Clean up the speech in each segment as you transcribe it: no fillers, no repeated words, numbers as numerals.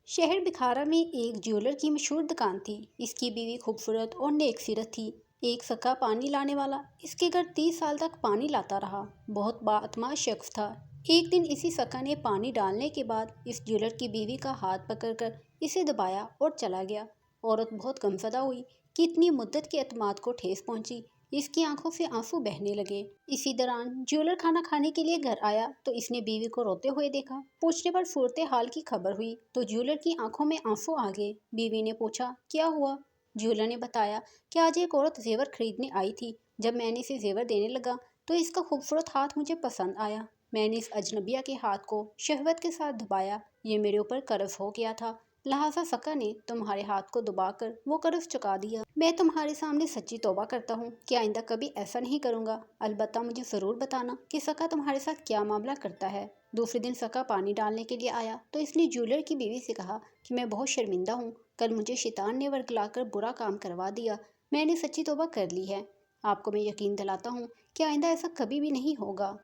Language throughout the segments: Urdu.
شہر بکھارا میں ایک جیولر کی مشہور دکان تھی۔ اس کی بیوی خوبصورت اور نیک سیرت تھی۔ ایک سکا پانی لانے والا اس کے گھر 30 سال تک پانی لاتا رہا۔ بہت بااعتماد شخص تھا۔ ایک دن اسی سکا نے پانی ڈالنے کے بعد اس جیولر کی بیوی کا ہاتھ پکڑ کر اسے دبایا اور چلا گیا۔ عورت بہت غمزدہ ہوئی کہ اتنی مدت کے اعتماد کو ٹھیس پہنچی۔ اس کی آنکھوں سے آنسو بہنے لگے۔ اسی دوران جیولر کھانا کھانے کے لیے گھر آیا تو اس نے بیوی کو روتے ہوئے دیکھا۔ پوچھنے پر صورتحال کی خبر ہوئی تو جیولر کی آنکھوں میں آنسو آ گئے۔ بیوی نے پوچھا، کیا ہوا؟ جیولر نے بتایا کہ آج ایک عورت زیور خریدنے آئی تھی۔ جب میں نے اسے زیور دینے لگا تو اس کا خوبصورت ہاتھ مجھے پسند آیا۔ میں نے اس اجنبیہ کے ہاتھ کو شہوت کے ساتھ دبایا۔ یہ میرے اوپر قرض ہو گیا تھا، لہٰذا سکا نے تمہارے ہاتھ کو دبا کر وہ قرض چکا دیا۔ میں تمہارے سامنے سچی توبہ کرتا ہوں کہ آئندہ کبھی ایسا نہیں کروں گا۔ البتہ مجھے ضرور بتانا کہ سکا تمہارے ساتھ کیا معاملہ کرتا ہے۔ دوسرے دن سکا پانی ڈالنے کے لیے آیا تو اس نے جیولر کی بیوی سے کہا کہ میں بہت شرمندہ ہوں۔ کل مجھے شیطان نے ورگلا کر برا کام کروا دیا۔ میں نے سچی توبہ کر لی ہے۔ آپ کو میں یقین دلاتا ہوں کہ آئندہ ایسا کبھی بھی نہیں ہوگا۔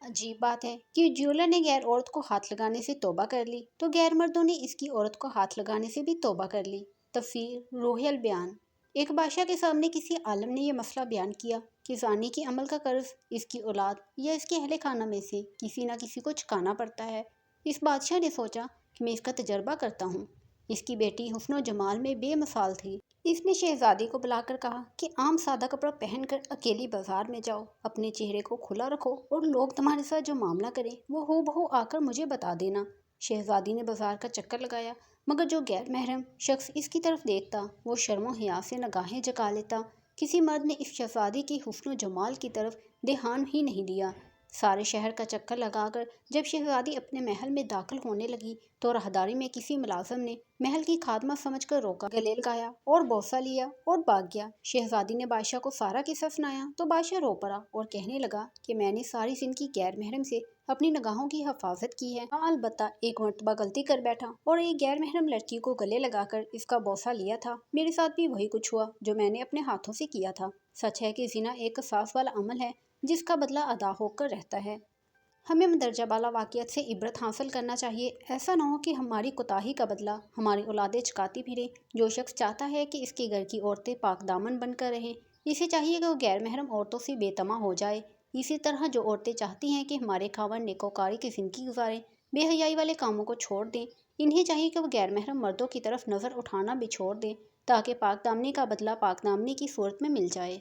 عجیب بات ہے کہ جیولر نے غیر عورت کو ہاتھ لگانے سے توبہ کر لی تو غیر مردوں نے اس کی عورت کو ہاتھ لگانے سے بھی توبہ کر لی۔ تفسیر روح البیان۔ ایک بادشاہ کے سامنے کسی عالم نے یہ مسئلہ بیان کیا کہ زانی کے عمل کا قرض اس کی اولاد یا اس کے اہل خانہ میں سے کسی نہ کسی کو چکانا پڑتا ہے۔ اس بادشاہ نے سوچا کہ میں اس کا تجربہ کرتا ہوں۔ اس کی بیٹی حسن و جمال میں بے مثال تھی۔ اس نے شہزادی کو بلا کر کہا کہ عام سادہ کپڑا پہن کر اکیلی بازار میں جاؤ، اپنے چہرے کو کھلا رکھو اور لوگ تمہارے ساتھ جو معاملہ کریں وہ ہو بہو آ کر مجھے بتا دینا۔ شہزادی نے بازار کا چکر لگایا مگر جو غیر محرم شخص اس کی طرف دیکھتا وہ شرم و حیا سے نگاہیں جھکا لیتا۔ کسی مرد نے اس شہزادی کی حسن و جمال کی طرف دھیان ہی نہیں دیا۔ سارے شہر کا چکر لگا کر جب شہزادی اپنے محل میں داخل ہونے لگی تو راہداری میں کسی ملازم نے محل کی خادمہ سمجھ کر روکا، گلے لگایا اور بوسہ لیا اور بھاگ گیا۔ شہزادی نے بادشاہ کو سارا قصہ سنایا تو بادشاہ رو پڑا اور کہنے لگا کہ میں نے ساری زندگی غیر محرم سے اپنی نگاہوں کی حفاظت کی ہے۔ ہاں البتہ ایک مرتبہ غلطی کر بیٹھا اور ایک غیر محرم لڑکی کو گلے لگا کر اس کا بوسہ لیا تھا۔ میرے ساتھ بھی وہی کچھ ہوا جو میں نے اپنے ہاتھوں سے کیا تھا۔ سچ ہے کہ زنا ایک قصاص والا عمل ہے جس کا بدلہ ادا ہو کر رہتا ہے۔ ہمیں مندرجہ بالا واقعات سے عبرت حاصل کرنا چاہیے۔ ایسا نہ ہو کہ ہماری کوتاہی کا بدلہ ہماری اولادیں چکاتی پھریں۔ جو شخص چاہتا ہے کہ اس کے گھر کی عورتیں پاک دامن بن کر رہیں، اسے چاہیے کہ وہ غیر محرم عورتوں سے بے طمع ہو جائے۔ اسی طرح جو عورتیں چاہتی ہیں کہ ہمارے خاوند نیکوکاری کی زندگی گزاریں، بے حیائی والے کاموں کو چھوڑ دیں، انہیں چاہیے کہ وہ غیر محرم مردوں کی طرف نظر اٹھانا بھی چھوڑ دیں تاکہ پاک دامنی کا بدلہ پاک دامنی کی صورت میں مل جائے۔